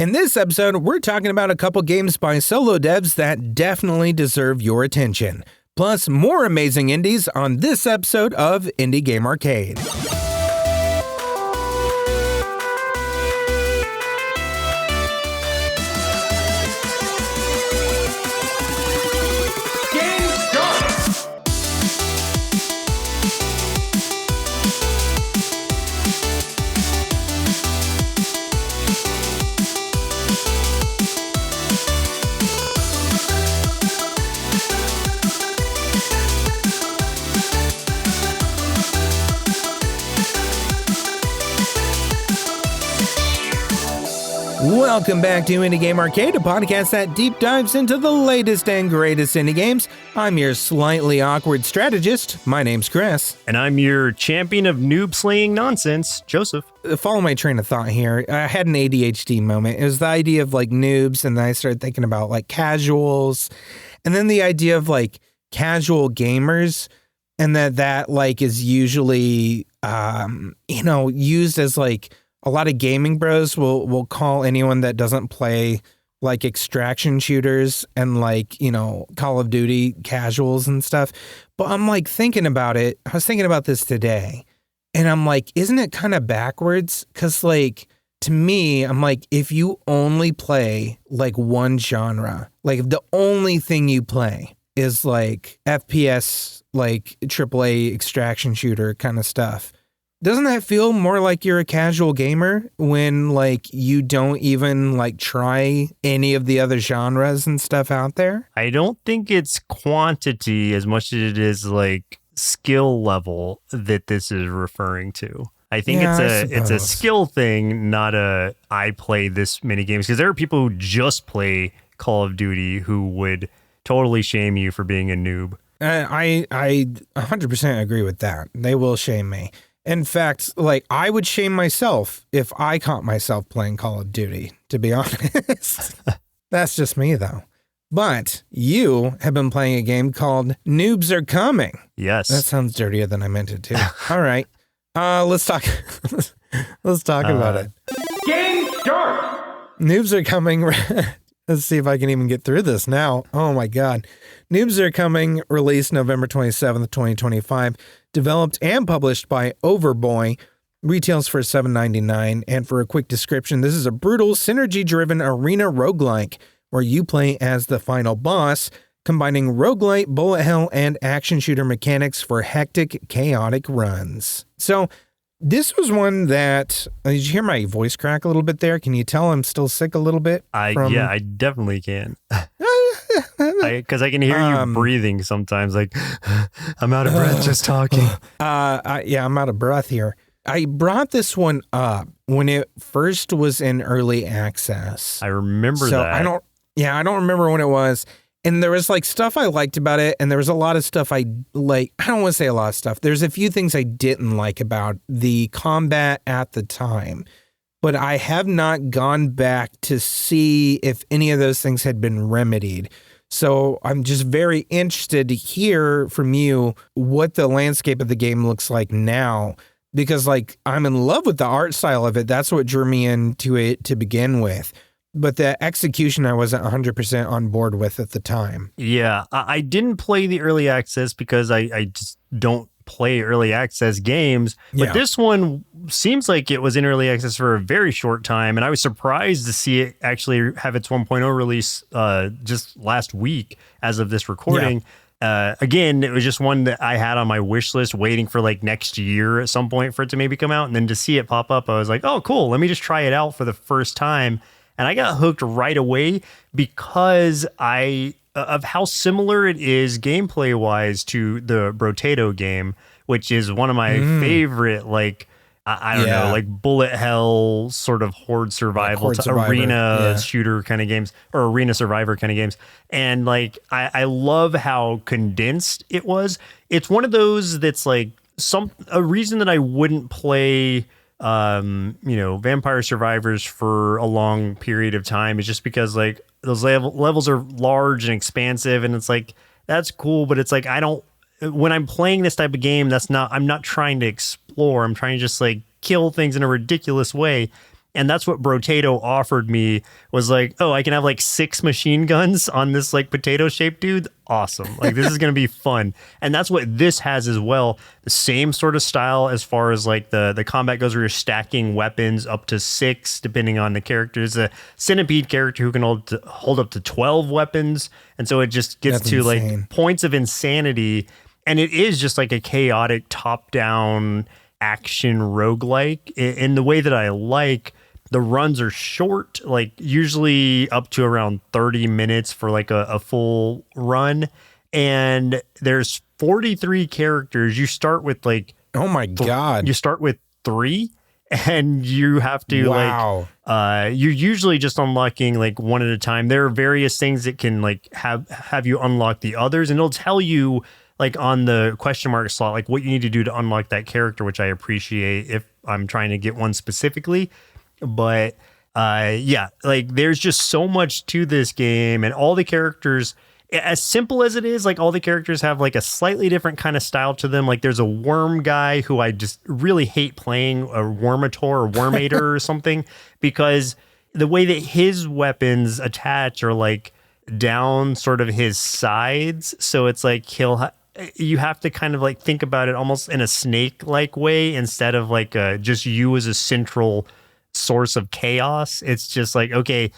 In this episode, we're talking about a couple games by solo devs that definitely deserve your attention. Plus, more amazing indies on this episode of Indie Game Arcade. Welcome back to Indie Game Arcade, a podcast that deep dives into the latest and greatest indie games. I'm your slightly awkward strategist. My name's Chris. And I'm your champion of noob slaying nonsense, Joseph. Follow my train of thought here. I had an ADHD moment. It was the idea of like noobs, and then I started thinking about like casuals, and then the idea of like casual gamers, and that like is usually, used as like a lot of gaming bros will call anyone that doesn't play like extraction shooters and like, Call of Duty casuals and stuff. But I'm like thinking about it. I was thinking about this today and I'm like, isn't it kind of backwards? Cause like to me, I'm like, if you only play like one genre, like if the only thing you play is like FPS, like AAA extraction shooter kind of stuff, doesn't that feel more like you're a casual gamer when like you don't even like try any of the other genres and stuff out there? I don't think it's quantity as much as it is like skill level that this is referring to. I think it's a skill thing, not a I play this many games, because there are people who just play Call of Duty who would totally shame you for being a noob. I 100% agree with that. They will shame me. In fact, like I would shame myself if I caught myself playing Call of Duty, to be honest. That's just me though. But you have been playing a game called Noobs Are Coming. Yes. That sounds dirtier than I meant it to. All right. Let's talk about it. Game start. Noobs Are Coming. Let's see if I can even get through this now. Oh my God. Noobs Are Coming, released November 27th, 2025, developed and published by Overboy, retails for $7.99. And for a quick description, this is a brutal, synergy-driven arena roguelike where you play as the final boss, combining roguelite, bullet hell, and action shooter mechanics for hectic, chaotic runs. So this was one that, did you hear my voice crack a little bit there? Can you tell I'm still sick a little bit? Yeah, I definitely can. Because I can hear you breathing sometimes, like, I'm out of breath just talking. I'm out of breath here. I brought this one up when it first was in early access. I remember that. I don't remember when it was. And there was like stuff I liked about it, and there was a lot of stuff I don't want to say a lot of stuff. There's a few things I didn't like about the combat at the time, but I have not gone back to see if any of those things had been remedied. So I'm just very interested to hear from you what the landscape of the game looks like now, because like I'm in love with the art style of it. That's what drew me into it to begin with. But the execution I wasn't 100% on board with at the time. Yeah, I didn't play the early access because I just don't play early access games. But This one seems like it was in early access for a very short time. And I was surprised to see it actually have its 1.0 release just last week as of this recording. Yeah. Again, it was just one that I had on my wish list waiting for like next year at some point for it to maybe come out. And then to see it pop up, I was like, oh, cool. Let me just try it out for the first time. And I got hooked right away because of how similar it is gameplay wise to the Brotato game, which is one of my favorite, like, I don't know, like bullet hell sort of horde survival, arena shooter kind of games, or arena survivor kind of games. And like, I love how condensed it was. It's one of those that's like a reason that I wouldn't play Vampire Survivors for a long period of time is just because like those levels are large and expansive, and it's like, that's cool, but it's like, when I'm playing this type of game, I'm not trying to explore. I'm trying to just like kill things in a ridiculous way. And that's what Brotato offered me, was like, oh, I can have like 6 machine guns on this like potato shaped dude. Awesome. Like this is going to be fun. And that's what this has as well. The same sort of style as far as like the combat goes, where you're stacking weapons up to 6, depending on the character. There's a centipede character who can hold up to 12 weapons. And so it just gets to like points of insanity. And it is just like a chaotic top-down action roguelike in the way that I like. The runs are short, like usually up to around 30 minutes for like a full run. And there's 43 characters. You start with like, oh my God, you start with 3, and you have to you're usually just unlocking like one at a time. There are various things that can like have you unlock the others, and it'll tell you like on the question mark slot, like what you need to do to unlock that character, which I appreciate if I'm trying to get one specifically. But yeah, like there's just so much to this game, and all the characters, as simple as it is, like all the characters have like a slightly different kind of style to them. Like there's a worm guy who I just really hate playing, a Wormator or Wormator or something, because the way that his weapons attach are like down sort of his sides. So it's like you have to kind of like think about it almost in a snake-like way, instead of like just you as a central source of chaos. It's just like, okay,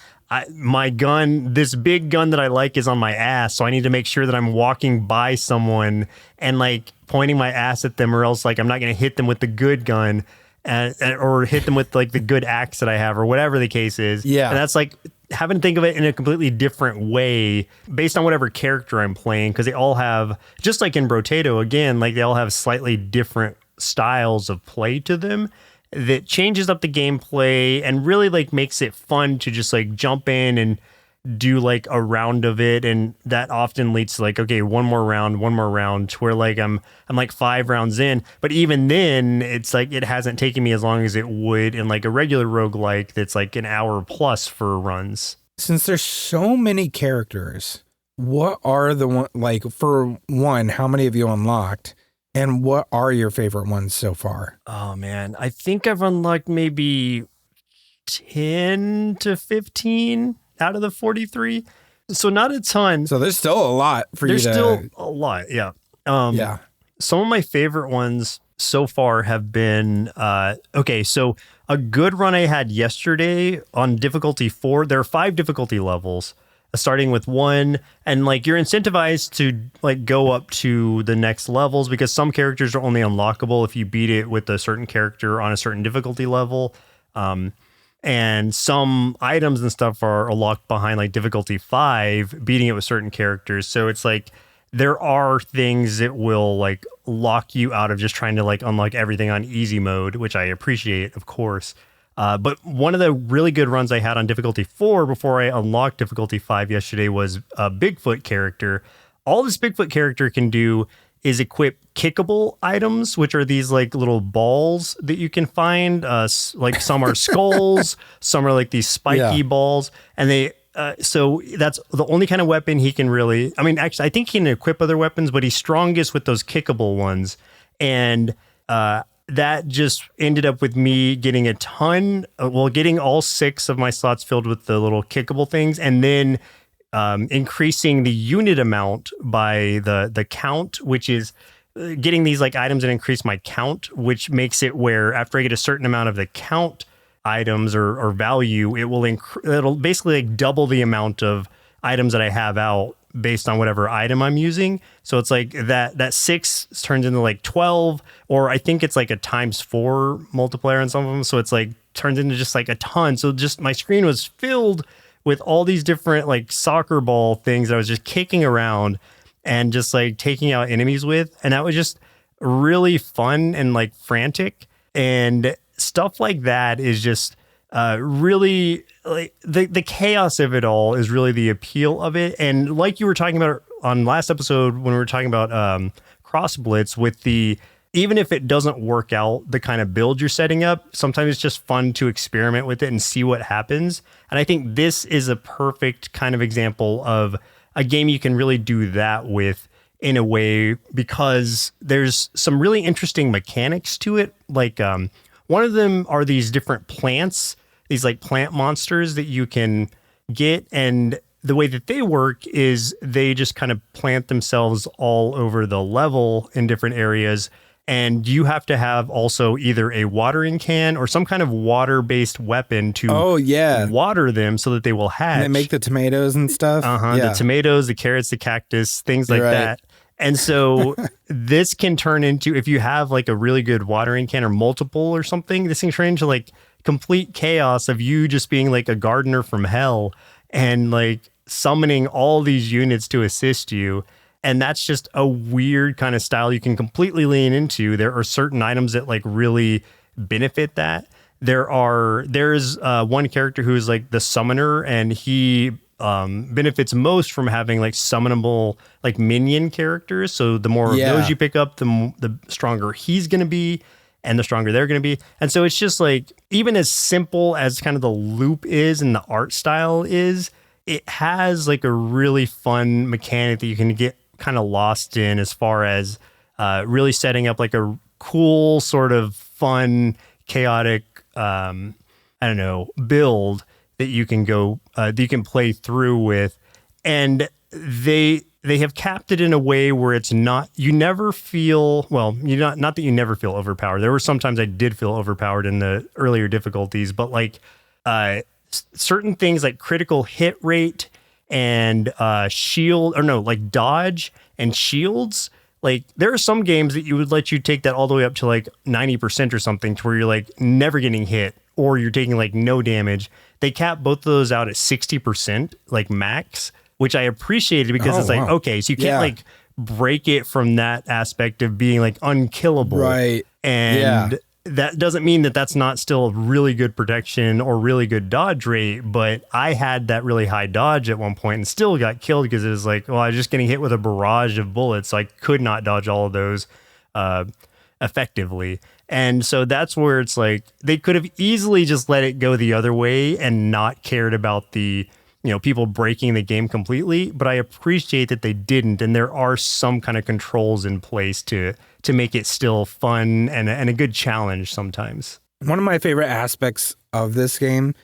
my gun, this big gun that I like is on my ass, so I need to make sure that I'm walking by someone and like pointing my ass at them, or else like I'm not going to hit them with the good gun, or hit them with like the good axe that I have, or whatever the case is. Yeah. And that's like having to think of it in a completely different way based on whatever character I'm playing, because they all have, just like in Brotato again, like they all have slightly different styles of play to them that changes up the gameplay and really like makes it fun to just like jump in and do like a round of it. And that often leads to like, okay, one more round, to where like I'm like 5 rounds in. But even then, it's like it hasn't taken me as long as it would in like a regular roguelike that's like an hour plus for runs. Since there's so many characters, what are the one, like for one, how many have you unlocked? And what are your favorite ones so far? Oh man, I think I've unlocked maybe 10 to 15 out of the 43. So not a ton. So there's still a lot for you to... There's still a lot, yeah. Yeah. Some of my favorite ones so far have been, okay, so a good run I had yesterday on difficulty 4. There are 5 difficulty levels, starting with 1, and like you're incentivized to like go up to the next levels, because some characters are only unlockable if you beat it with a certain character on a certain difficulty level. And some items and stuff are locked behind like difficulty 5, beating it with certain characters. So it's like there are things that will like lock you out of just trying to like unlock everything on easy mode, which I appreciate, of course. But one of the really good runs I had on difficulty 4 before I unlocked difficulty 5 yesterday was a Bigfoot character. All this Bigfoot character can do is equip kickable items, which are these like little balls that you can find. Like some are skulls, some are like these spiky balls, and they. So that's the only kind of weapon he can really. I mean, actually, I think he can equip other weapons, but he's strongest with those kickable ones, and that just ended up with me getting a ton. Getting all 6 of my slots filled with the little kickable things, and then increasing the unit amount by the count, which is getting these like items that increase my count, which makes it where after I get a certain amount of the count items or value, it'll basically like double the amount of items that I have out based on whatever item I'm using. So it's like that 6 turns into like 12, or I think it's like a ×4 multiplier on some of them. So it's like turns into just like a ton. So just my screen was filled with all these different like soccer ball things that I was just kicking around and just like taking out enemies with. And that was just really fun and like frantic. And stuff like that is just really like the chaos of it all is really the appeal of it. And like you were talking about on last episode when we were talking about cross blitz, with the even if it doesn't work out the kind of build you're setting up, sometimes it's just fun to experiment with it and see what happens. And I think this is a perfect kind of example of a game you can really do that with in a way, because there's some really interesting mechanics to it. Like one of them are these different plants these like plant monsters that you can get, and the way that they work is they just kind of plant themselves all over the level in different areas. And you have to have also either a watering can or some kind of water-based weapon to water them so that they will hatch. And they make the tomatoes and stuff. The tomatoes, the carrots, the cactus, things like that. And so this can turn into, if you have like a really good watering can or multiple or something, this can turn into like complete chaos of you just being like a gardener from hell and like summoning all these units to assist you. And that's just a weird kind of style you can completely lean into. There are certain items that like really benefit that. There's one character who is like the summoner, and he benefits most from having like summonable like minion characters. So the more of those you pick up, the stronger he's going to be, and the stronger they're going to be. And so it's just like, even as simple as kind of the loop is and the art style is, it has like a really fun mechanic that you can get kind of lost in, as far as really setting up like a cool sort of fun, chaotic, build that you can go, that you can play through with. And they have capped it in a way where it's not, you never feel, well, not that you never feel overpowered. There were sometimes I did feel overpowered in the earlier difficulties, but like certain things like critical hit rate and dodge and shields. Like there are some games that you would let you take that all the way up to like 90% or something, to where you're like never getting hit or you're taking like no damage. They cap both of those out at 60% like max, which I appreciated, because it's like, okay, so you can't like break it from that aspect of being like unkillable. Right. And that doesn't mean that that's not still really good protection or really good dodge rate, but I had that really high dodge at one point and still got killed because it was like, well, I was just getting hit with a barrage of bullets, so I could not dodge all of those effectively. And so that's where it's like, they could have easily just let it go the other way and not cared about the, people breaking the game completely, but I appreciate that they didn't, and there are some kind of controls in place to make it still fun and a good challenge sometimes. One of my favorite aspects of this game,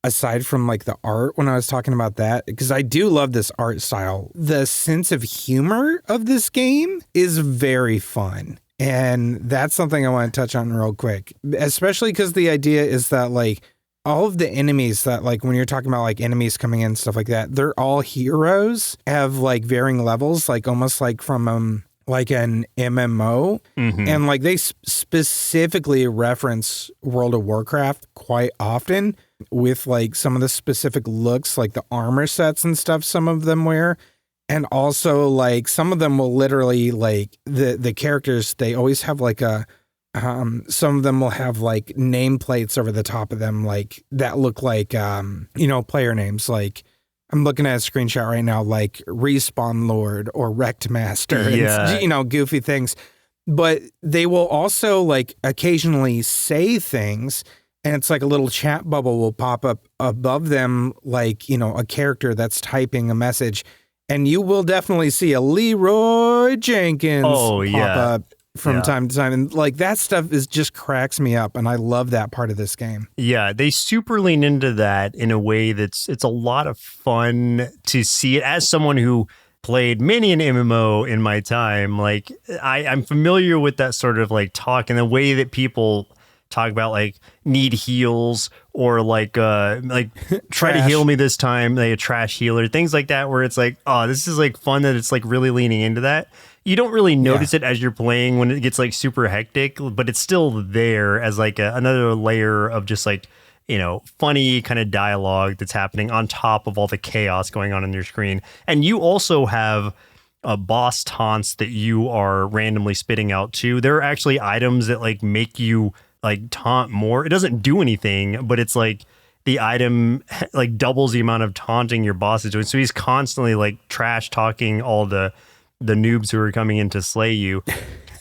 aside from like the art, when I was talking about that, because I do love this art style, the sense of humor of this game is very fun. And that's something I want to touch on real quick, especially because the idea is that like all of the enemies that, like, when you're talking about like enemies coming in and stuff like that, they're all heroes, have like varying levels, like almost like from like an MMO. Mm-hmm. And like they specifically reference World of Warcraft quite often with like some of the specific looks, like the armor sets and stuff some of them wear. And also like some of them will literally like the characters, they always have like some of them will have like nameplates over the top of them, like that look like, player names. Like I'm looking at a screenshot right now, like Respawn Lord or Wrecked Master, and, goofy things. But they will also like occasionally say things, and it's like a little chat bubble will pop up above them, like, a character that's typing a message. And you will definitely see a Leroy Jenkins pop up from time to time. And like that stuff just cracks me up. And I love that part of this game. Yeah, they super lean into that in a way it's a lot of fun to see it. As someone who played many an MMO in my time, like I'm familiar with that sort of like talk and the way that people talk about like need heals or like try to heal me this time, like a trash healer, things like that, where it's like, oh, this is like fun that it's like really leaning into that. You don't really notice it as you're playing when it gets like super hectic, but it's still there as like another layer of just like, funny kind of dialogue that's happening on top of all the chaos going on your screen. And you also have boss taunts that you are randomly spitting out too. There are actually items that like make you like taunt more. It doesn't do anything, but it's like the item like doubles the amount of taunting your boss is doing. So he's constantly like trash talking all the noobs who are coming in to slay you.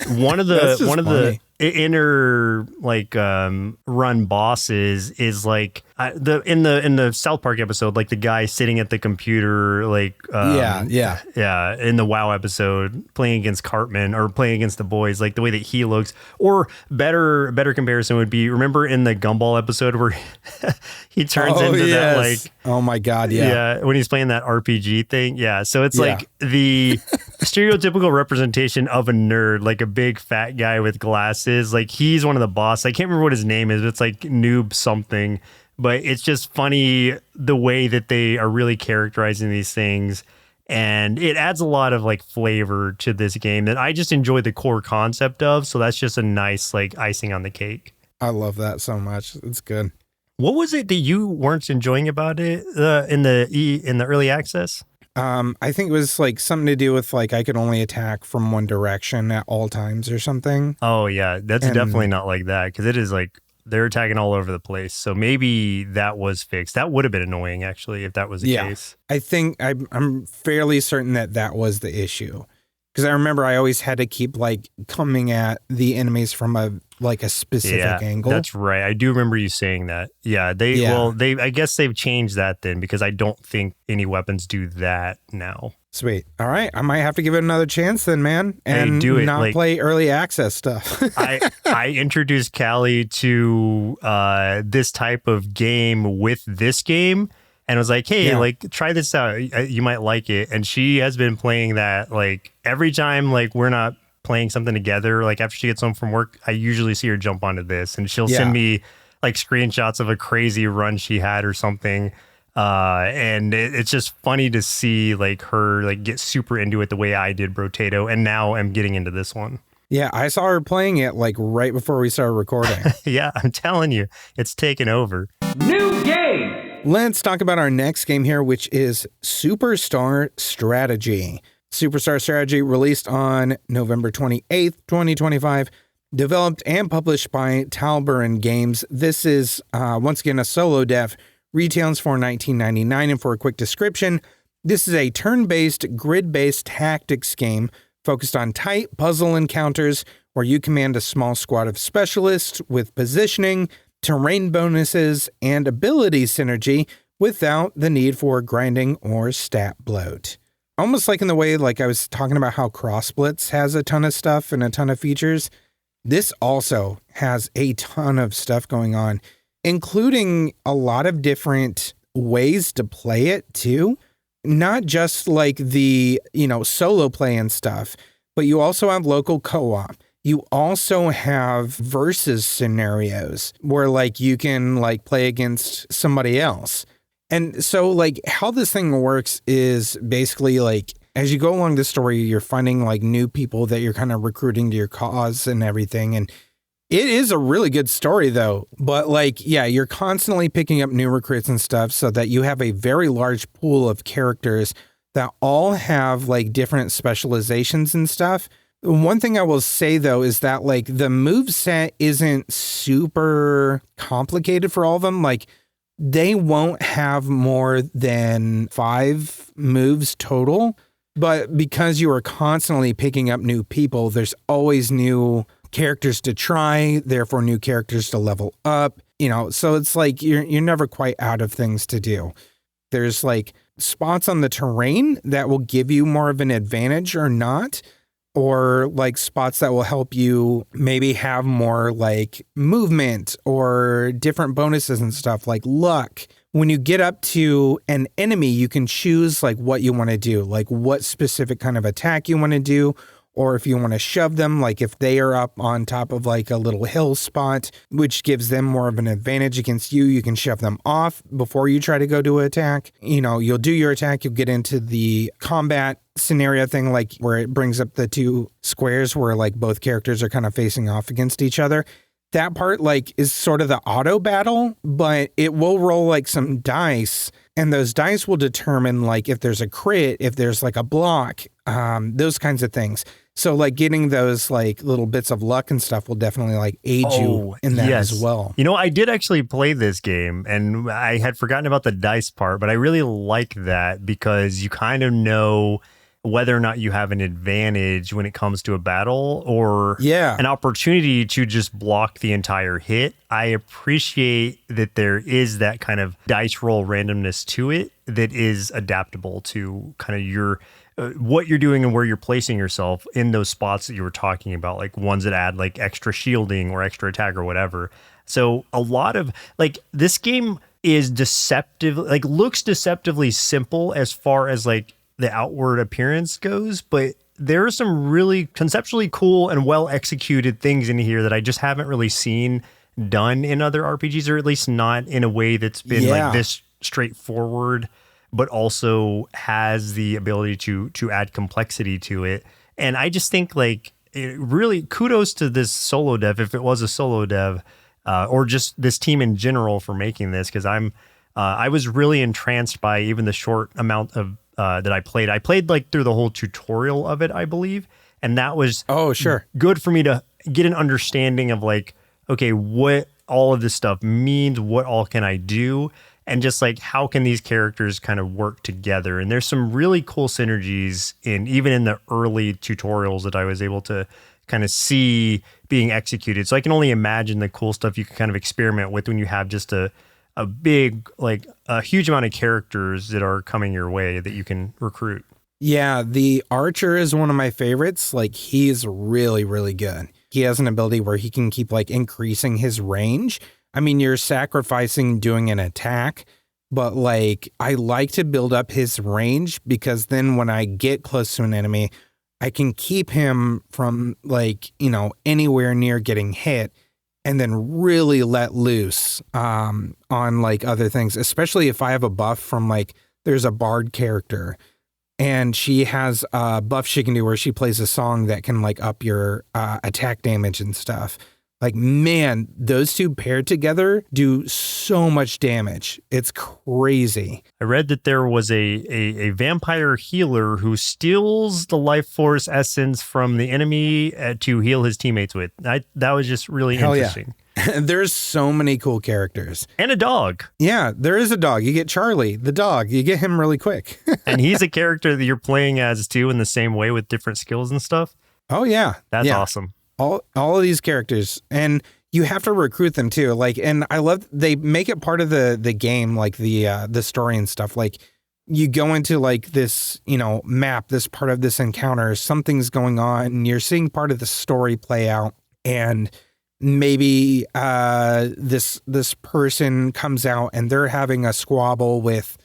One of the inner like run bosses is like In the South Park episode, like the guy sitting at the computer, like yeah, in the WoW episode, playing against Cartman or playing against the boys, like the way that he looks. Or better comparison would be, remember in the Gumball episode where he turns into that, like, oh my god, yeah, when he's playing that RPG thing, yeah. So it's like the stereotypical representation of a nerd, like a big fat guy with glasses. Like he's one of the boss. I can't remember what his name is, but it's like Noob something. But it's just funny the way that they are really characterizing these things. And it adds a lot of like flavor to this game that I just enjoy the core concept of. So that's just a nice like icing on the cake. I love that so much. It's good. What was it that you weren't enjoying about it in the early access? I think it was like something to do with like I could only attack from one direction at all times or something. Oh, yeah. That's definitely not like that, because it is like they're attacking all over the place. So maybe that was fixed. That would have been annoying, actually, if that was the case. I think I'm fairly certain that was the issue. Because I remember I always had to keep like coming at the enemies from a specific angle. That's right. I do remember you saying that. Yeah, I guess they've changed that then, because I don't think any weapons do that now. Sweet. All right. I might have to give it another chance then, man. And not play early access stuff. I introduced Callie to this type of game with this game. And I was like, hey, like, try this out. You might like it. And she has been playing that, like, every time, like, we're not playing something together. Like, after she gets home from work, I usually see her jump onto this. And she'll send me, like, screenshots of a crazy run she had or something. And it's just funny to see, like, her, like, get super into it the way I did Brotato. And now I'm getting into this one. Yeah, I saw her playing it, like, right before we started recording. Yeah, I'm telling you, it's taken over. New game! Let's talk about our next game here, which is Superstar Strategy. Superstar Strategy released on November 28th, 2025, developed and published by Talburin Games. This is, once again, a solo dev, retails for $19.99, and for a quick description, this is a turn-based, grid-based tactics game focused on tight puzzle encounters where you command a small squad of specialists with positioning, terrain bonuses, and ability synergy without the need for grinding or stat bloat. Almost like in the way like I was talking about how CrossBlitz has a ton of stuff and a ton of features, this also has a ton of stuff going on, including a lot of different ways to play it too. Not just like the, solo play and stuff, but you also have local co-op. You also have versus scenarios where like you can like play against somebody else. And so like how this thing works is basically like as you go along the story, you're finding like new people that you're kind of recruiting to your cause and everything. And it is a really good story though. But like, yeah, you're constantly picking up new recruits and stuff so that you have a very large pool of characters that all have like different specializations and stuff. One thing I will say, though, is that, like, the moveset isn't super complicated for all of them. Like, they won't have more than 5 moves total. But because you are constantly picking up new people, there's always new characters to try, therefore new characters to level up. So it's like you're never quite out of things to do. There's, like, spots on the terrain that will give you more of an advantage or not. Or like spots that will help you maybe have more like movement or different bonuses and stuff like luck. When you get up to an enemy, you can choose like what you want to do, like what specific kind of attack you want to do, or if you want to shove them, like if they are up on top of like a little hill spot, which gives them more of an advantage against you, you can shove them off before you try to go to attack. You'll do your attack, you'll get into the combat scenario thing, like where it brings up the 2 squares where like both characters are kind of facing off against each other. That part like is sort of the auto battle, but it will roll like some dice, and those dice will determine like if there's a crit, if there's like a block, those kinds of things. So like getting those like little bits of luck and stuff will definitely like aid you in that as well. I did actually play this game and I had forgotten about the dice part, but I really like that because you kind of know whether or not you have an advantage when it comes to a battle or Yeah. an opportunity to just block the entire hit. I appreciate that there is that kind of dice roll randomness to it that is adaptable to kind of your what you're doing and where you're placing yourself in those spots that you were talking about, like ones that add like extra shielding or extra attack or whatever. So a lot of like this game is deceptive, like looks deceptively simple as far as like the outward appearance goes, but there are some really conceptually cool and well executed things in here that I just haven't really seen done in other RPGs, or at least not in a way that's been like this straightforward, but also has the ability to add complexity to it. And I just think like it really kudos to this solo dev, if it was a solo dev, or just this team in general for making this, because I was really entranced by even the short amount of that I played. I played like through the whole tutorial of it, I believe, and that was good for me to get an understanding of like, okay, what all of this stuff means, what all can I do, and just like how can these characters kind of work together. And there's some really cool synergies even in the early tutorials that I was able to kind of see being executed. So I can only imagine the cool stuff you can kind of experiment with when you have just a big, like a huge amount of characters that are coming your way that you can recruit. Yeah, the archer is one of my favorites. Like he's really, really good. He has an ability where he can keep like increasing his range. I mean, you're sacrificing doing an attack, but like I like to build up his range because then when I get close to an enemy, I can keep him from like, anywhere near getting hit, and then really let loose on like other things, especially if I have a buff from like, there's a bard character and she has a buff she can do where she plays a song that can like up your attack damage and stuff. Like, man, those two paired together do so much damage. It's crazy. I read that there was a vampire healer who steals the life force essence from the enemy to heal his teammates with. That was just really interesting. Yeah. There's so many cool characters. And a dog. Yeah, there is a dog. You get Charlie, the dog. You get him really quick. And he's a character that you're playing as too in the same way with different skills and stuff. Oh, yeah. That's awesome. All of these characters, and you have to recruit them too. Like, and I love they make it part of the game, like the story and stuff. Like, you go into like this, map, this part of this encounter, something's going on, and you're seeing part of the story play out, and maybe this person comes out and they're having a squabble with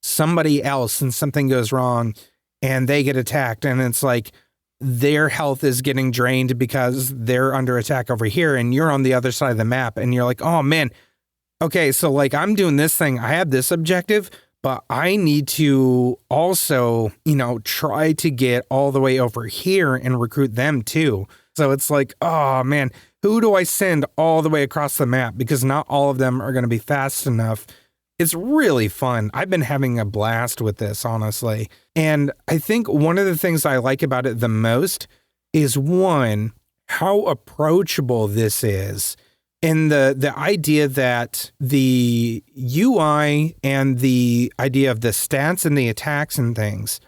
somebody else, and something goes wrong, and they get attacked, and it's like, their health is getting drained because they're under attack over here and you're on the other side of the map, and you're like, oh man, okay, so like I'm doing this thing, I have this objective, but I need to also, try to get all the way over here and recruit them too. So it's like, oh man, who do I send all the way across the map? Because not all of them are going to be fast enough. It's really fun. I've been having a blast with this, honestly. And I think one of the things I like about it the most is, one, how approachable this is. And the idea that the UI and the idea of the stats and the attacks and things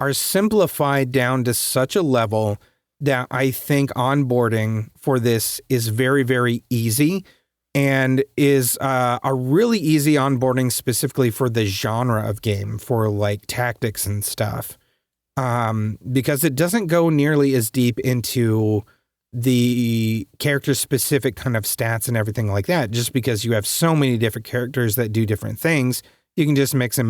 are simplified down to such a level that I think onboarding for this is very, very easy. And is a really easy onboarding specifically for the genre of game, for like tactics and stuff, because it doesn't go nearly as deep into the character-specific kind of stats and everything like that. Just because you have so many different characters that do different things, you can just mix and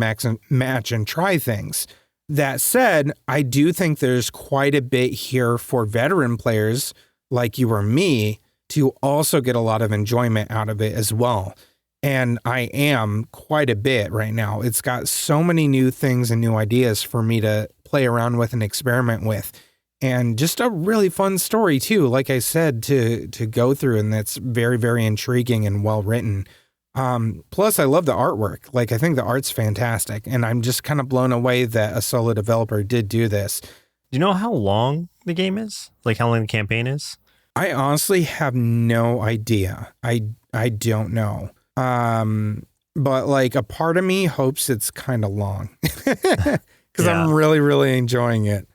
match and try things. That said, I do think there's quite a bit here for veteran players like you or me to also get a lot of enjoyment out of it as well. And I am quite a bit right now. It's got so many new things and new ideas for me to play around with and experiment with. And just a really fun story too, like I said, to go through, and that's very, very intriguing and well written. Plus I love the artwork. Like, I think the art's fantastic, and I'm just kind of blown away that a solo developer did do this. Do you know how long the game is? Like how long the campaign is? I honestly have no idea. I don't know. But like a part of me hopes it's kind of long because because I'm really, really enjoying it.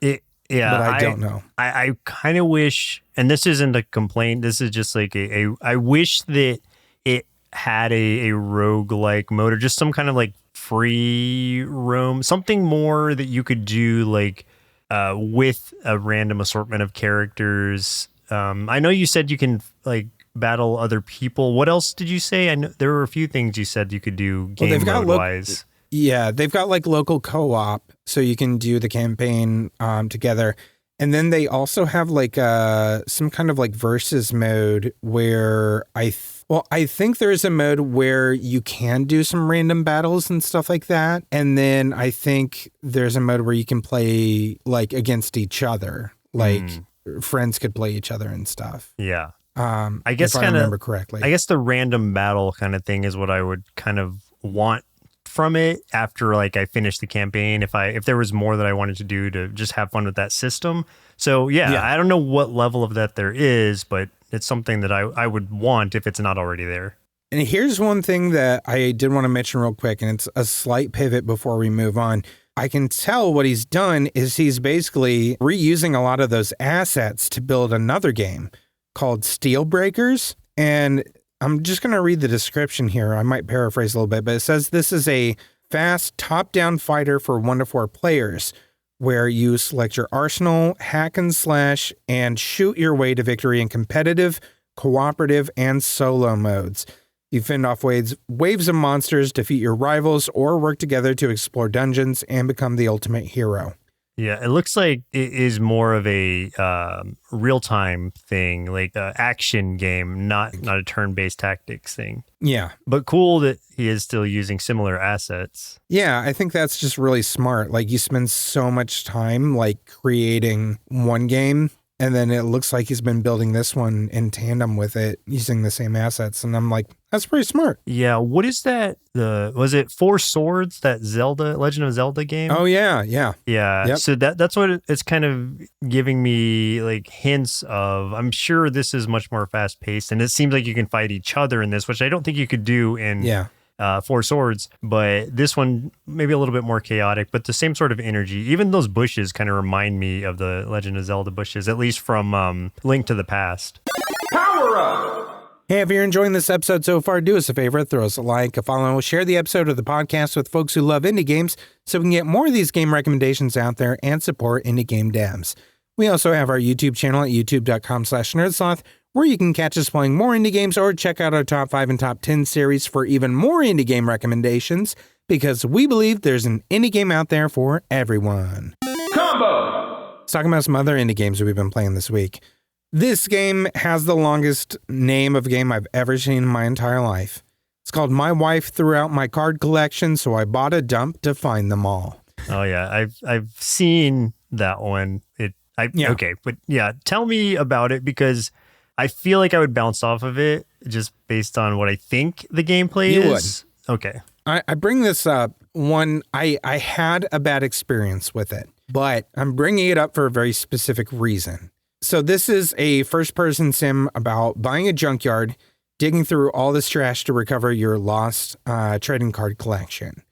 Yeah, but I don't know. I kind of wish, and this isn't a complaint, this is just like I wish that it had a roguelike mode or just some kind of like free roam, something more that you could do like with a random assortment of characters. I know you said you can like battle other people. What else did you say? I know there were a few things you said you could do game mode wise. Yeah, they've got like local co-op, so you can do the campaign together. And then they also have like some kind of like versus mode where I think there's a mode where you can do some random battles and stuff like that. And then I think there's a mode where you can play like against each other, like friends could play each other and stuff. Yeah. I guess if I remember correctly. I guess the random battle kind of thing is what I would kind of want from it after like I finished the campaign. If there was more that I wanted to do to just have fun with that system. So yeah, I don't know what level of that there is, but it's something that I would want if it's not already there. And here's one thing that I did want to mention real quick, and it's a slight pivot before we move on. I can tell what he's done is he's basically reusing a lot of those assets to build another game called Steelbreakers. And I'm just going to read the description here. I might paraphrase a little bit, but it says this is a fast top-down fighter for 1 to 4 players where you select your arsenal, hack and slash, and shoot your way to victory in competitive, cooperative, and solo modes. You fend off waves of monsters, defeat your rivals, or work together to explore dungeons and become the ultimate hero. Yeah, it looks like it is more of a real-time thing, like an action game, not a turn-based tactics thing. Yeah. But cool that he is still using similar assets. Yeah, I think that's just really smart. Like, you spend so much time, like, creating one game, and then it looks like he's been building this one in tandem with it, using the same assets. And I'm like, that's pretty smart. Yeah, what is that? Was it Four Swords, that Legend of Zelda game? Oh, yeah. Yeah. Yep. So that's what it's kind of giving me like hints of. I'm sure this is much more fast paced, and it seems like you can fight each other in this, which I don't think you could do in Four Swords, but this one maybe a little bit more chaotic, but the same sort of energy. Even those bushes kind of remind me of the Legend of Zelda bushes, at least from Link to the Past. Power up! Hey, if you're enjoying this episode so far, do us a favor, throw us a like, a follow, share the episode of the podcast with folks who love indie games so we can get more of these game recommendations out there and support indie game devs. We also have our YouTube channel at youtube.com/nerdsloth, where you can catch us playing more indie games or check out our top 5 and top 10 series for even more indie game recommendations, because we believe there's an indie game out there for everyone. Combo! Let's talk about some other indie games that we've been playing this week. This game has the longest name of a game I've ever seen in my entire life. It's called My Wife Threw Out My Card Collection, so I bought a dump to find them all. Oh yeah, I've seen that one. Okay, but yeah, tell me about it, because I feel like I would bounce off of it just based on what I think the gameplay is. Would. Okay. I bring this up. One, I had a bad experience with it, but I'm bringing it up for a very specific reason. So this is a first-person sim about buying a junkyard, digging through all this trash to recover your lost trading card collection.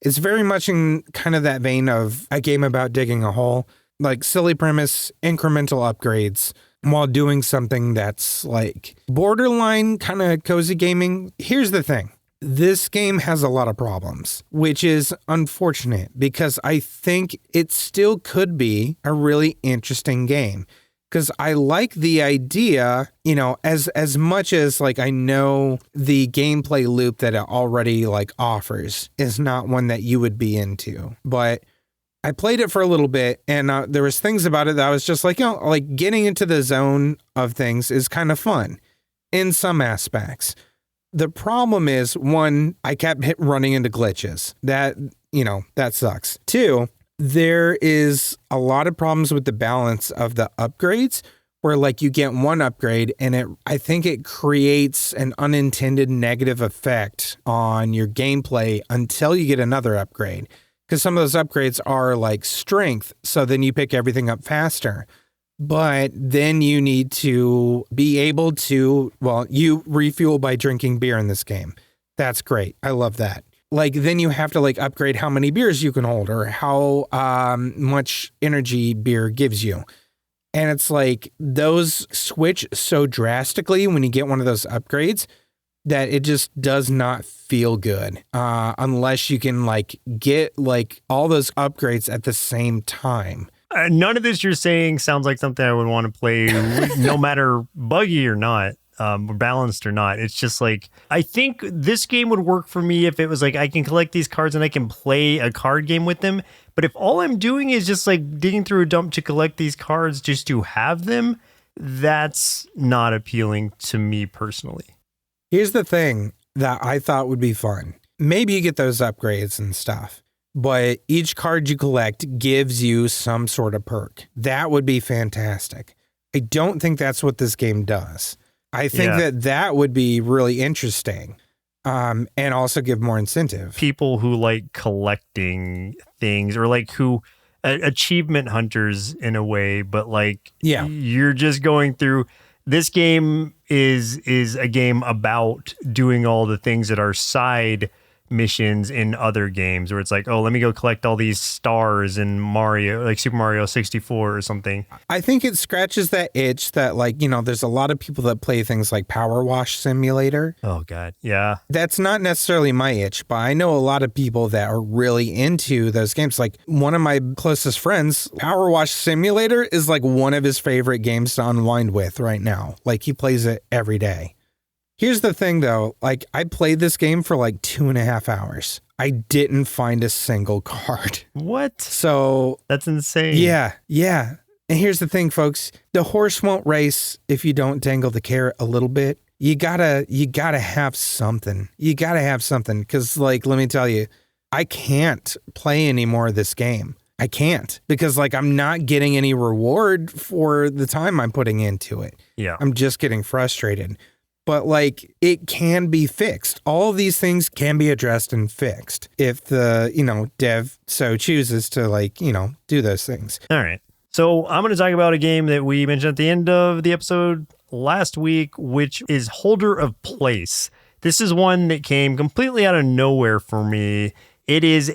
It's very much in kind of that vein of a game about digging a hole, like silly premise, incremental upgrades, while doing something that's like borderline kind of cozy gaming. Here's the thing. This game has a lot of problems, which is unfortunate because I think it still could be a really interesting game. Because I like the idea, you know, as much as like I know the gameplay loop that it already like offers is not one that you would be into. But I played it for a little bit, and there was things about it that I was just like, you know, like getting into the zone of things is kind of fun in some aspects. The problem is, one, I kept running into glitches. That, you know, that sucks. Two, there is a lot of problems with the balance of the upgrades where like you get one upgrade and I think it creates an unintended negative effect on your gameplay until you get another upgrade. Because some of those upgrades are like strength. So then you pick everything up faster. But then you need to be able to, well, you refuel by drinking beer in this game. That's great. I love that. like then you have to like upgrade how many beers you can hold or how much energy beer gives you. And it's like those switch so drastically when you get one of those upgrades that it just does not feel good unless you can like get like all those upgrades at the same time. None of this you're saying sounds like something I would want to play, no matter buggy or not, balanced or not. It's just like, I think this game would work for me if it was like I can collect these cards and I can play a card game with them. But if all I'm doing is just like digging through a dump to collect these cards just to have them, that's not appealing to me personally. Here's the thing that I thought would be fun. Maybe you get those upgrades and stuff, but each card you collect gives you some sort of perk. That would be fantastic. I don't think that's what this game does. I think that would be really interesting and also give more incentive. People who like collecting things or like who achievement hunters in a way, but like you're just going through. This game is a game about doing all the things that are side missions in other games where it's like, oh, let me go collect all these stars in Mario, like Super Mario 64 or something. I think it scratches that itch that like, you know, there's a lot of people that play things like Power Wash Simulator. Oh God. Yeah. That's not necessarily my itch, but I know a lot of people that are really into those games. Like one of my closest friends, Power Wash Simulator is like one of his favorite games to unwind with right now. Like he plays it every day. Here's the thing though, like I played this game for like 2.5 hours. I didn't find a single card. What? So that's insane. Yeah. And here's the thing, folks, the horse won't race if you don't dangle the carrot a little bit. You gotta have something. You gotta have something. Cause like, let me tell you, I can't play any more of this game. I can't because like I'm not getting any reward for the time I'm putting into it. Yeah. I'm just getting frustrated. But like it can be fixed. All of these things can be addressed and fixed if the, you know, dev so chooses to like, you know, do those things. All right. So I'm going to talk about a game that we mentioned at the end of the episode last week, which is Holder of Place. This is one that came completely out of nowhere for me. It is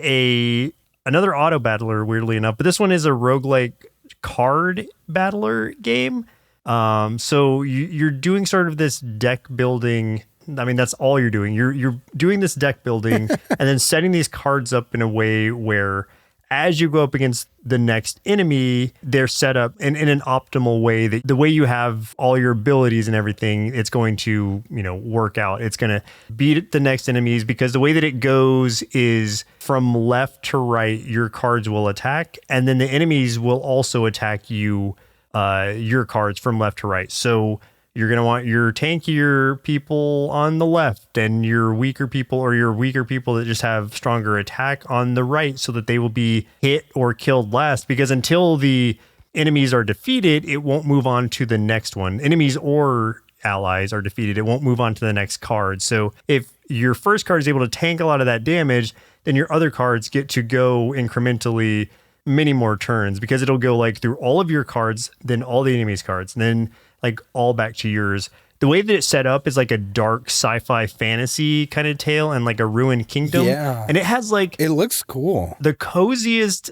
another auto battler, weirdly enough, but this one is a roguelike card battler game. So you're doing sort of this deck building. I mean, that's all you're doing. You're doing this deck building and then setting these cards up in a way where as you go up against the next enemy, they're set up in an optimal way. That the way you have all your abilities and everything, it's going to, you know, work out. It's going to beat the next enemies because the way that it goes is from left to right, your cards will attack and then the enemies will also attack you. Your cards from left to right. So you're going to want your tankier people on the left and your weaker people that just have stronger attack on the right so that they will be hit or killed last, because until the enemies are defeated, it won't move on to the next one. Enemies or allies are defeated, it won't move on to the next card. So if your first card is able to tank a lot of that damage, then your other cards get to go incrementally many more turns, because it'll go like through all of your cards, then all the enemy's cards, and then like all back to yours. The way that it's set up is like a dark sci-fi fantasy kind of tale and like a ruined kingdom. Yeah. And it has like, it looks cool. The coziest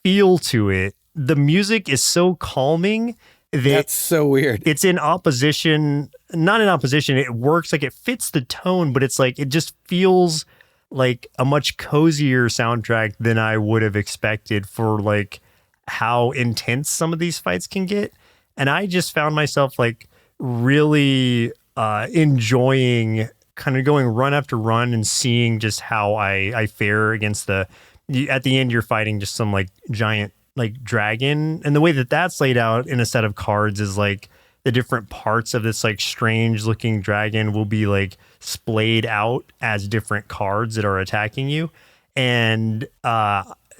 feel to it. The music is so calming. That's so weird. It's in opposition, not in opposition. It works, like it fits the tone, but it's like, it just feels like a much cozier soundtrack than I would have expected for like how intense some of these fights can get. And I just found myself like really enjoying kind of going run after run and seeing just how I fare against at the end, you're fighting just some like giant like dragon. And the way that that's laid out in a set of cards is like the different parts of this like strange looking dragon will be like splayed out as different cards that are attacking you. And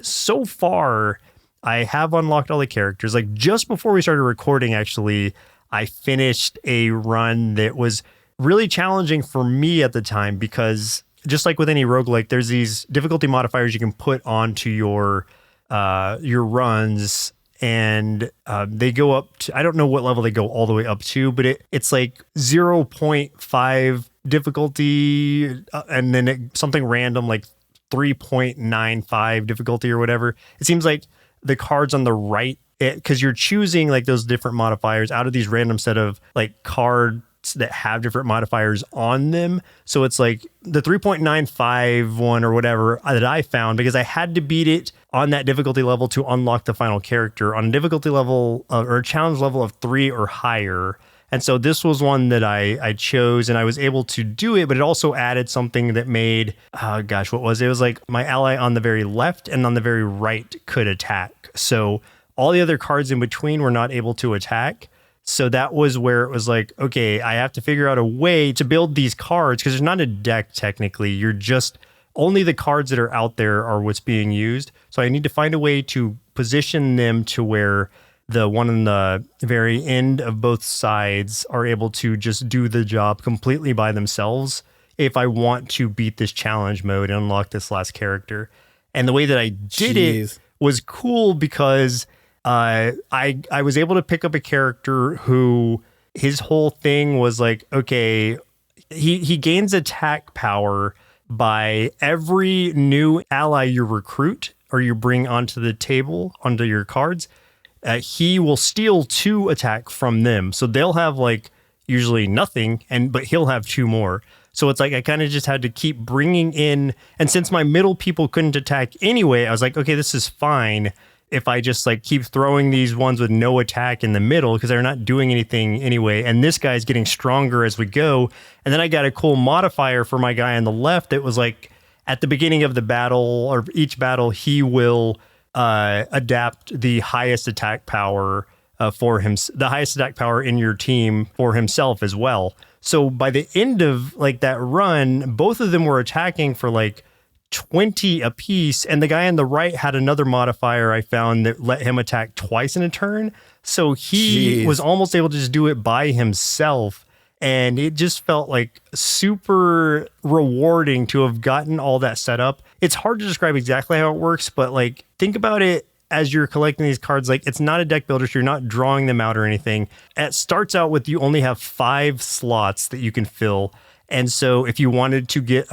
so far I have unlocked all the characters. Like just before we started recording, actually, I finished a run that was really challenging for me at the time, because just like with any roguelike, there's these difficulty modifiers you can put onto your runs, and they go up to, I don't know what level they go all the way up to, but it's like 0.5 difficulty, and then something random like 3.95 difficulty or whatever. It seems like the cards on the right, because you're choosing like those different modifiers out of these random set of like cards that have different modifiers on them. So it's like the 3.95 one or whatever that I found, because I had to beat it on that difficulty level to unlock the final character on a difficulty level or a challenge level of 3 or higher. And so this was one that I chose, and I was able to do it, but it also added something that made, what was it? It was like my ally on the very left and on the very right could attack. So all the other cards in between were not able to attack. So that was where it was like, okay, I have to figure out a way to build these cards, because there's not a deck technically. You're just, only the cards that are out there are what's being used. So I need to find a way to position them to where the one on the very end of both sides are able to just do the job completely by themselves if I want to beat this challenge mode and unlock this last character. And the way that I did it was cool, because I was able to pick up a character who his whole thing was like, okay, he gains attack power by every new ally you recruit or you bring onto the table, onto your cards. He will steal 2 attack from them. So they'll have like usually nothing, but he'll have 2 more. So it's like I kind of just had to keep bringing in. And since my middle people couldn't attack anyway, I was like, okay, this is fine if I just like keep throwing these ones with no attack in the middle, because they're not doing anything anyway. And this guy's getting stronger as we go. And then I got a cool modifier for my guy on the left that was like at the beginning of the battle or each battle, he will adapt the highest attack power for him, the highest attack power in your team for himself as well. So by the end of like that run, both of them were attacking for like 20 apiece, and the guy on the right had another modifier I found that let him attack twice in a turn. So he was almost able to just do it by himself. And it just felt like super rewarding to have gotten all that set up. It's hard to describe exactly how it works, but like think about it as you're collecting these cards. Like it's not a deck builder, so you're not drawing them out or anything. It starts out with you only have 5 slots that you can fill. And so if you wanted to get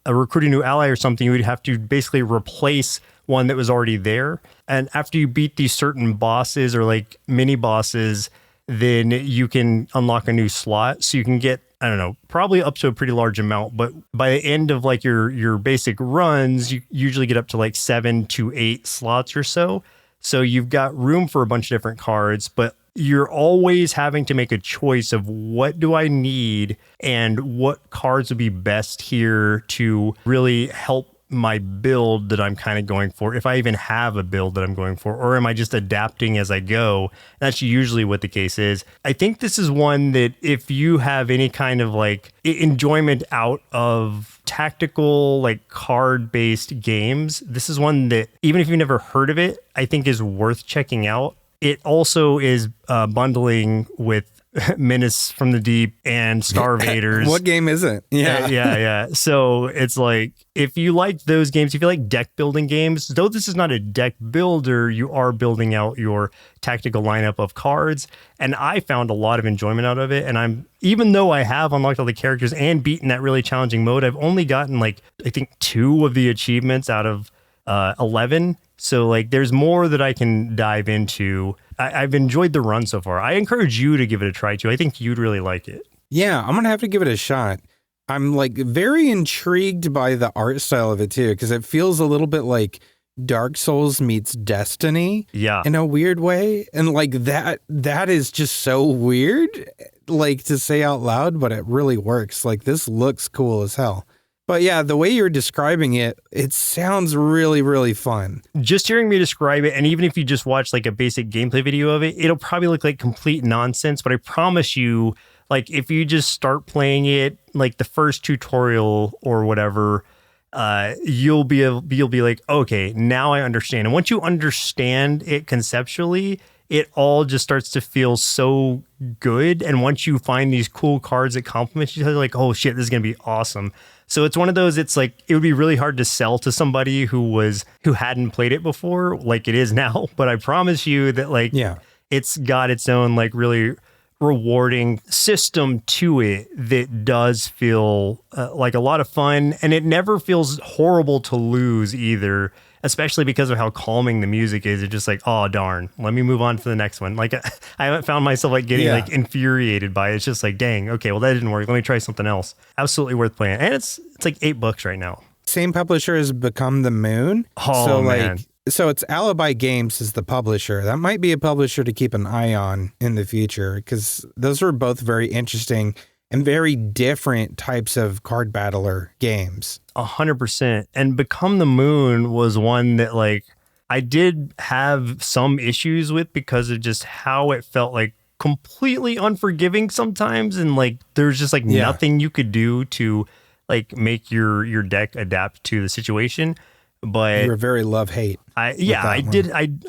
recruit a new ally or something, you would have to basically replace one that was already there. And after you beat these certain bosses or like mini bosses, then you can unlock a new slot. So you can get, I don't know, probably up to a pretty large amount. But by the end of like your basic runs, you usually get up to like 7 to 8 slots or so. So you've got room for a bunch of different cards, but you're always having to make a choice of what do I need and what cards would be best here to really help my build that I'm kind of going for, if I even have a build that I'm going for, or am I just adapting as I go? That's usually what the case is. I think this is one that if you have any kind of like enjoyment out of tactical, like card-based games, this is one that even if you've never heard of it, I think is worth checking out. It also is bundling with Menace from the Deep and Star Invaders. What game is it? Yeah. So it's like, if you like those games, if you like deck building games, though this is not a deck builder, you are building out your tactical lineup of cards. And I found a lot of enjoyment out of it. And even though I have unlocked all the characters and beaten that really challenging mode, I've only gotten like, I think 2 of the achievements out of 11. So like there's more that I can dive into. I've enjoyed the run so far. I encourage you to give it a try too. I think you'd really like it. Yeah, I'm going to have to give it a shot. I'm like very intrigued by the art style of it too, because it feels a little bit like Dark Souls meets Destiny. Yeah. In a weird way. And like that is just so weird, like to say out loud, but it really works. Like this looks cool as hell. But yeah, the way you're describing it, it sounds really, really fun. Just hearing me describe it, and even if you just watch like a basic gameplay video of it, it'll probably look like complete nonsense. But I promise you, like if you just start playing it, like the first tutorial or whatever, you'll be like, okay, now I understand. And once you understand it conceptually, it all just starts to feel so good. And once you find these cool cards that complement each other, like, oh shit, this is gonna be awesome. So it's one of those, it's like, it would be really hard to sell to somebody who hadn't played it before, like it is now. But I promise you that like, it's got its own like really rewarding system to it that does feel like a lot of fun, and it never feels horrible to lose either, especially because of how calming the music is. It's just like, oh darn, let me move on to the next one. Like I haven't found myself like getting like infuriated by it. It's just like, dang, okay, well that didn't work, let me try something else. Absolutely worth playing. And it's like $8 right now. Same publisher has Become the Moon. Oh, so man. So it's Alibi Games is the publisher. That might be a publisher to keep an eye on in the future, because those were both very interesting and very different types of card battler games. 100%. And Become the Moon was one that like I did have some issues with because of just how it felt like completely unforgiving sometimes, and like there's just like nothing you could do to like make your deck adapt to the situation. But you're very love-hate. I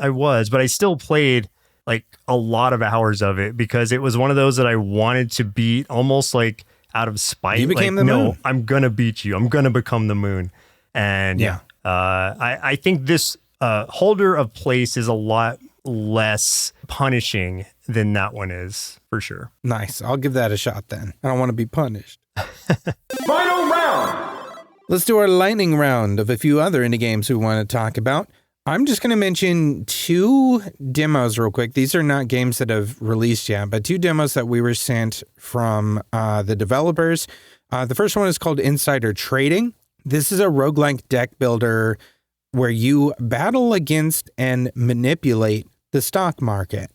was, but I still played like a lot of hours of it because it was one of those that I wanted to beat almost like out of spite. You became like, the moon. No, I'm gonna beat you. I'm gonna become the moon. And I think this holder of place is a lot less punishing than that one is, for sure. Nice. I'll give that a shot then. I don't want to be punished. Final round. Let's do our lightning round of a few other indie games we want to talk about. I'm just going to mention 2 demos real quick. These are not games that have released yet, but 2 demos that we were sent from the developers. The first one is called Insider Trading. This is a roguelike deck builder where you battle against and manipulate the stock market.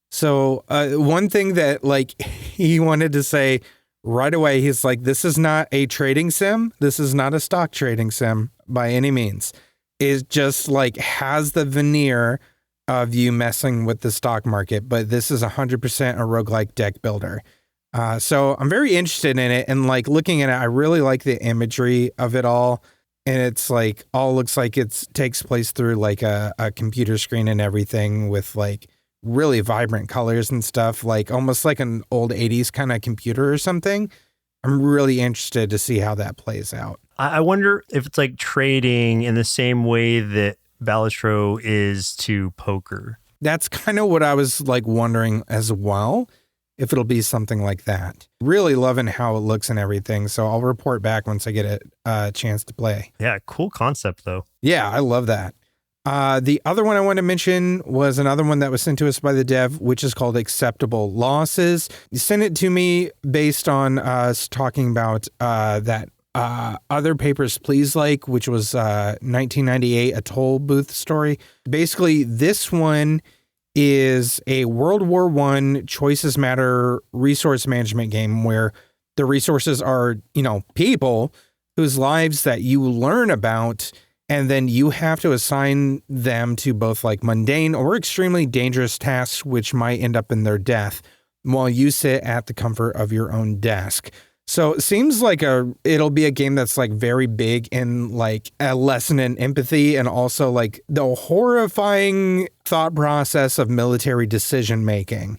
So one thing that like he wanted to say right away, he's like, this is not a trading sim. This is not a stock trading sim by any means. It just like has the veneer of you messing with the stock market, but this is 100% a roguelike deck builder. So I'm very interested in it, and like looking at it, I really like the imagery of it all. And it's like all looks like it takes place through like a computer screen and everything with like really vibrant colors and stuff, like almost like an old 80s kind of computer or something. I'm really interested to see how that plays out. I wonder if it's like trading in the same way that Ballistro is to poker. That's kind of what I was like wondering as well, if it'll be something like that. Really loving how it looks and everything. So I'll report back once I get a chance to play. Yeah, cool concept though. Yeah, I love that. The other one I want to mention was another one that was sent to us by the dev, which is called Acceptable Losses. You sent it to me based on us talking about that Other Papers, Please Like, which was 1998, a toll booth story. Basically, this one is a World War I choices matter resource management game where the resources are, people whose lives that you learn about, and then you have to assign them to both like mundane or extremely dangerous tasks, which might end up in their death while you sit at the comfort of your own desk. So it seems like it'll be a game that's like very big in like a lesson in empathy and also like the horrifying thought process of military decision making.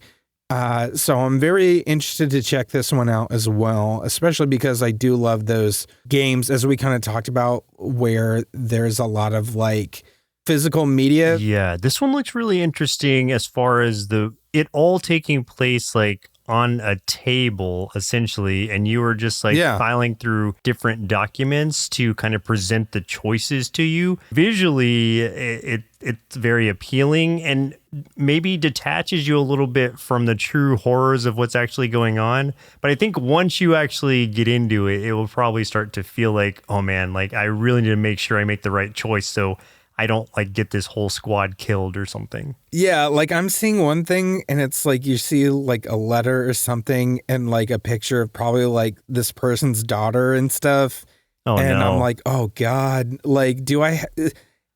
So I'm very interested to check this one out as well, especially because I do love those games, as we kind of talked about, where there's a lot of like physical media. Yeah, this one looks really interesting as far as it all taking place like on a table essentially, and you were just like filing through different documents to kind of present the choices to you. Visually, it's very appealing and maybe detaches you a little bit from the true horrors of what's actually going on. But I think once you actually get into it, it will probably start to feel like, oh man, like I really need to make sure I make the right choice so I don't like get this whole squad killed or something. Yeah, like I'm seeing one thing and it's like you see like a letter or something and like a picture of probably like this person's daughter and stuff. Oh, and no. I'm like, oh God, like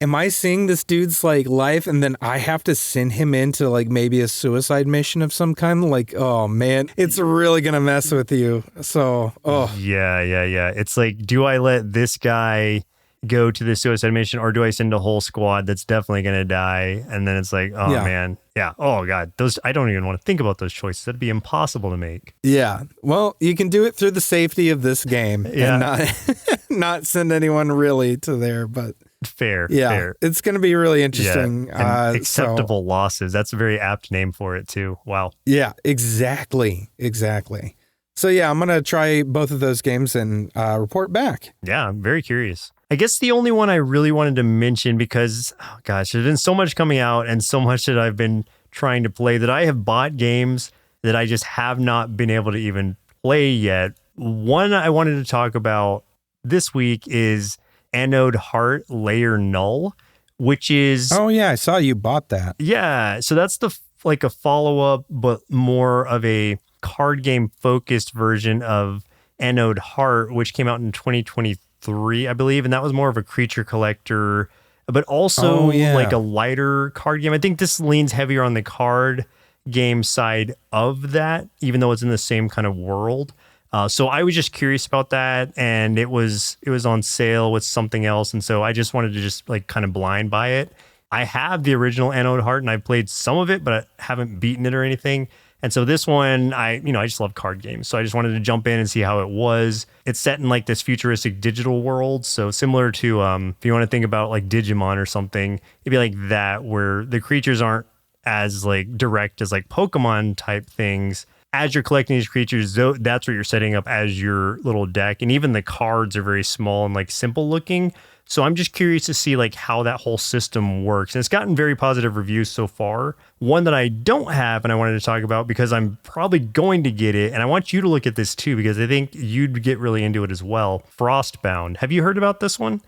am I seeing this dude's like life and then I have to send him into like maybe a suicide mission of some kind? Like, oh man, it's really going to mess with you. So, Yeah. It's like, do I let this guy go to the suicide mission or do I send a whole squad that's definitely going to die? And then it's like, oh man. Yeah. Oh God. I don't even want to think about those choices. That'd be impossible to make. Yeah. Well, you can do it through the safety of this game and not send anyone really to there, but Fair. It's going to be really interesting. Yeah. And acceptable losses. That's a very apt name for it too. Wow. Yeah, exactly. So yeah, I'm going to try both of those games and report back. Yeah, I'm very curious. I guess the only one I really wanted to mention because, oh gosh, there's been so much coming out and so much that I've been trying to play that I have bought games that I just have not been able to even play yet. One I wanted to talk about this week is Anode Heart Layer Null, which is... Oh yeah, I saw you bought that. Yeah, so that's like a follow-up, but more of a card game focused version of Anode Heart, which came out in 2023, I believe, and that was more of a creature collector, but also like a lighter card game. I think this leans heavier on the card game side of that, even though it's in the same kind of world. So I was just curious about that, and it was on sale with something else, and so I just wanted to just like kind of blind buy it. I have the original Anode Heart, and I played some of it, but I haven't beaten it or anything. And so this one, I just love card games. So I just wanted to jump in and see how it was. It's set in like this futuristic digital world. So similar to, if you want to think about like Digimon or something, it'd be like that, where the creatures aren't as like direct as like Pokemon type things. As you're collecting these creatures, that's what you're setting up as your little deck. And even the cards are very small and like simple looking. So I'm just curious to see like how that whole system works. And it's gotten very positive reviews so far. One that I don't have and I wanted to talk about because I'm probably going to get it. And I want you to look at this too, because I think you'd get really into it as well. Frostbound. Have you heard about this one?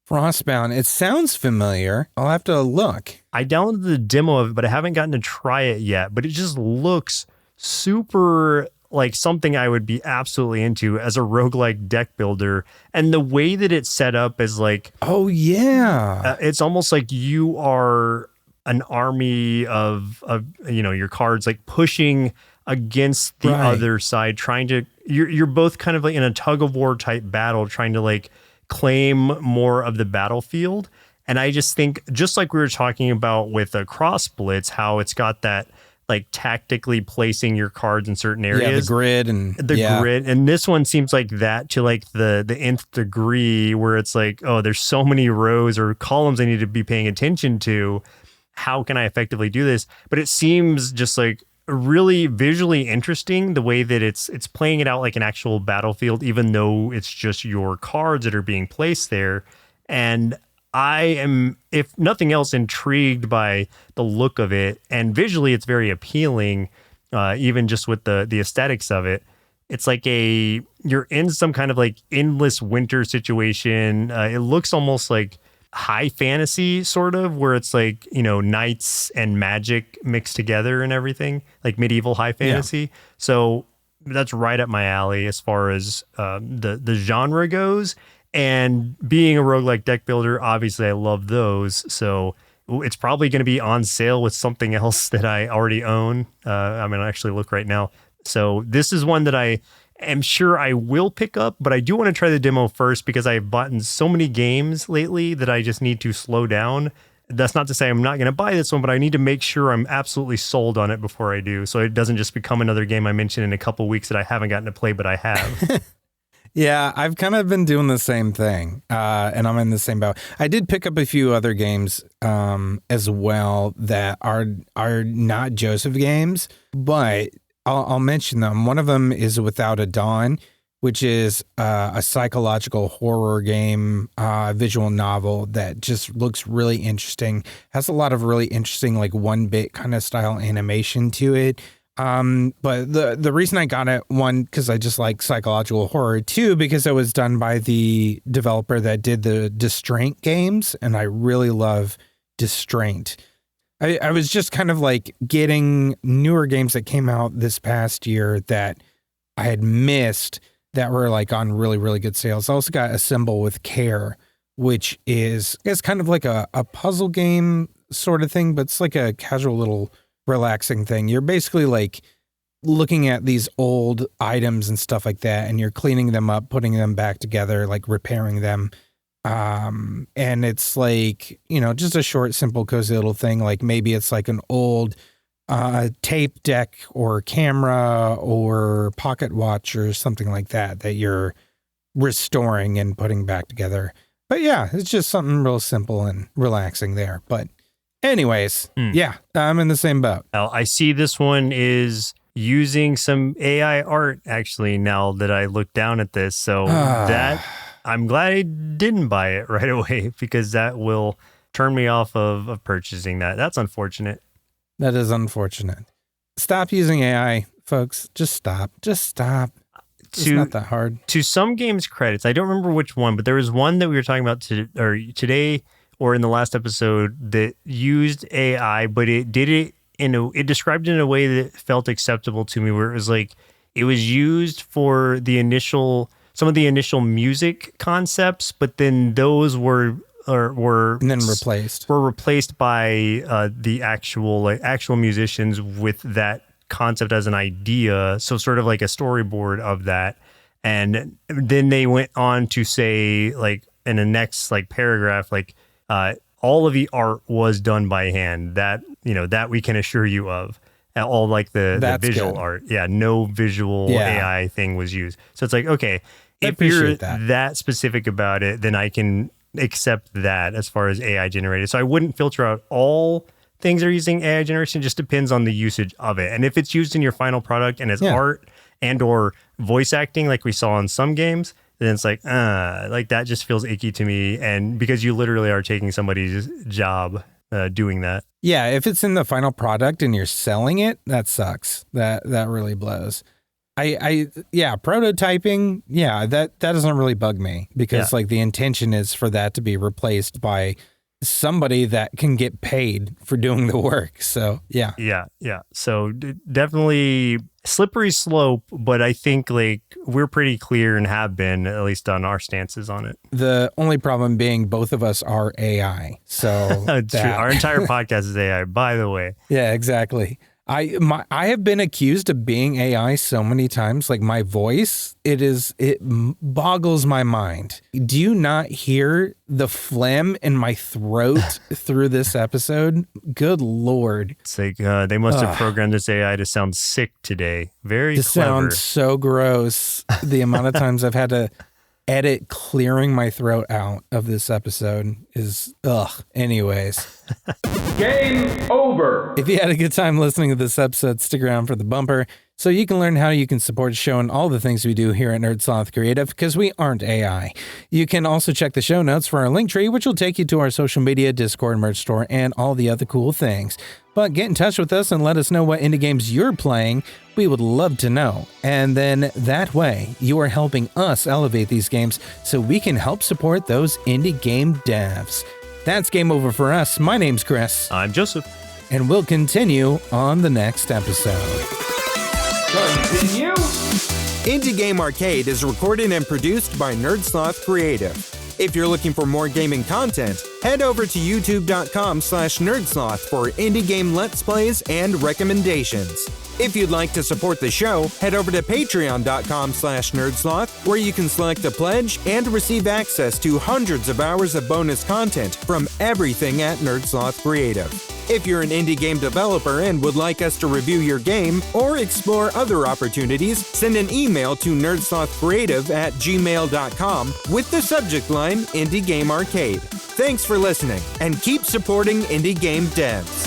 Frostbound. It sounds familiar. I'll have to look. I downloaded the demo of it, but I haven't gotten to try it yet. But it just looks super like something I would be absolutely into as a roguelike deck builder. And the way that it's set up is like, oh yeah, it's almost like you are an army of your cards like pushing against the other side, trying to, you're both kind of like in a tug of war type battle, trying to like claim more of the battlefield. And I just think, just like we were talking about with a Cross Blitz, how it's got that like tactically placing your cards in certain areas. Yeah, the grid and grid. And this one seems like that to like the nth degree, where it's like, oh, there's so many rows or columns I need to be paying attention to. How can I effectively do this? But it seems just like really visually interesting, the way that it's playing it out like an actual battlefield, even though it's just your cards that are being placed there. And I am, if nothing else, intrigued by the look of it, and visually it's very appealing, even just with the aesthetics of it. It's like you're in some kind of like endless winter situation. It looks almost like high fantasy sort of, where it's like, knights and magic mixed together and everything, like medieval high fantasy. Yeah. So that's right up my alley as far as the genre goes. And being a roguelike deck builder, obviously I love those. So it's probably going to be on sale with something else that I already own. I'm going to actually look right now. So this is one that I am sure I will pick up, but I do want to try the demo first because I've bought in so many games lately that I just need to slow down. That's not to say I'm not going to buy this one, but I need to make sure I'm absolutely sold on it before I do. So it doesn't just become another game I mention in a couple weeks that I haven't gotten to play, but I have. Yeah, I've kind of been doing the same thing, and I'm in the same boat. I did pick up a few other games as well that are not Joseph games, but I'll mention them. One of them is Without a Dawn, which is a psychological horror game, visual novel that just looks really interesting. Has a lot of really interesting, like 1-bit kind of style animation to it. But the reason I got it, one, because I just like psychological horror, two, because it was done by the developer that did the Distraint games, and I really love Distraint. I was just kind of like getting newer games that came out this past year that I had missed that were like on really, really good sales. I also got Assemble with Care, which is, I guess, kind of like a puzzle game sort of thing, but it's like a casual little relaxing thing. You're basically like looking at these old items and stuff like that, and you're cleaning them up, putting them back together, like repairing them. And it's like, just a short, simple, cozy little thing. Like maybe it's like an old tape deck or camera or pocket watch or something like that you're restoring and putting back together. But yeah, it's just something real simple and relaxing there. But anyways, yeah, I'm in the same boat. Now, I see this one is using some AI art actually now that I look down at this. So that I'm glad I didn't buy it right away because that will turn me off of purchasing that. That's unfortunate. That is unfortunate. Stop using AI, folks. Just stop. It's not that hard. To some games' credits, I don't remember which one, but there was one that we were talking about today or in the last episode that used AI, but it did it it described it in a way that felt acceptable to me, where it was like it was used for some of the initial music concepts, but then those were and then replaced by the actual musicians with that concept as an idea, so sort of like a storyboard of that. And then they went on to say, like, in the next like paragraph, like all of the art was done by hand, that we can assure you of. All like the visual good. Art, no visual AI thing was used. So it's like, okay, if you're that specific about it, then I can accept that as far as AI generated. So I wouldn't filter out all things that are using AI generation. It just depends on the usage of it. And if it's used in your final product and as art and or voice acting, like we saw in some games, then it's like that just feels icky to me. And because you literally are taking somebody's job doing that. Yeah, if it's in the final product and you're selling it, that sucks. That really blows. Prototyping, that doesn't really bug me because like the intention is for that to be replaced by somebody that can get paid for doing the work. So yeah. So definitely slippery slope, but I think like we're pretty clear and have been, at least on our stances on it. The only problem being both of us are AI. So true. Our entire podcast is AI, by the way. Yeah, exactly. I have been accused of being AI so many times. Like my voice, it boggles my mind. Do you not hear the phlegm in my throat through this episode? Good Lord. It's like they must have programmed this AI to sound sick today. Very clever. Sounds so gross. The amount of times I've had to edit clearing my throat out of this episode is anyways. Game over. If you had a good time listening to this episode, stick around for the bumper so you can learn how you can support the show and all the things we do here at Sloth Creative, because we aren't AI. You can also check the show notes for our link tree, which will take you to our social media, Discord, merch store, and all the other cool things. But get in touch with us and let us know what indie games you're playing. We would love to know. And then that way, you are helping us elevate these games so we can help support those indie game devs. That's game over for us. My name's Chris. I'm Joseph. And we'll continue on the next episode. Continue. Indie Game Arcade is recorded and produced by Sloth Creative. If you're looking for more gaming content, head over to youtube.com/nerdsloth for indie game let's plays and recommendations. If you'd like to support the show, head over to patreon.com/nerdsloth, where you can select a pledge and receive access to hundreds of hours of bonus content from everything at Sloth Creative. If you're an indie game developer and would like us to review your game or explore other opportunities, send an email to nerdslothcreative@gmail.com with the subject line Indie Game Arcade. Thanks for listening, and keep supporting indie game devs.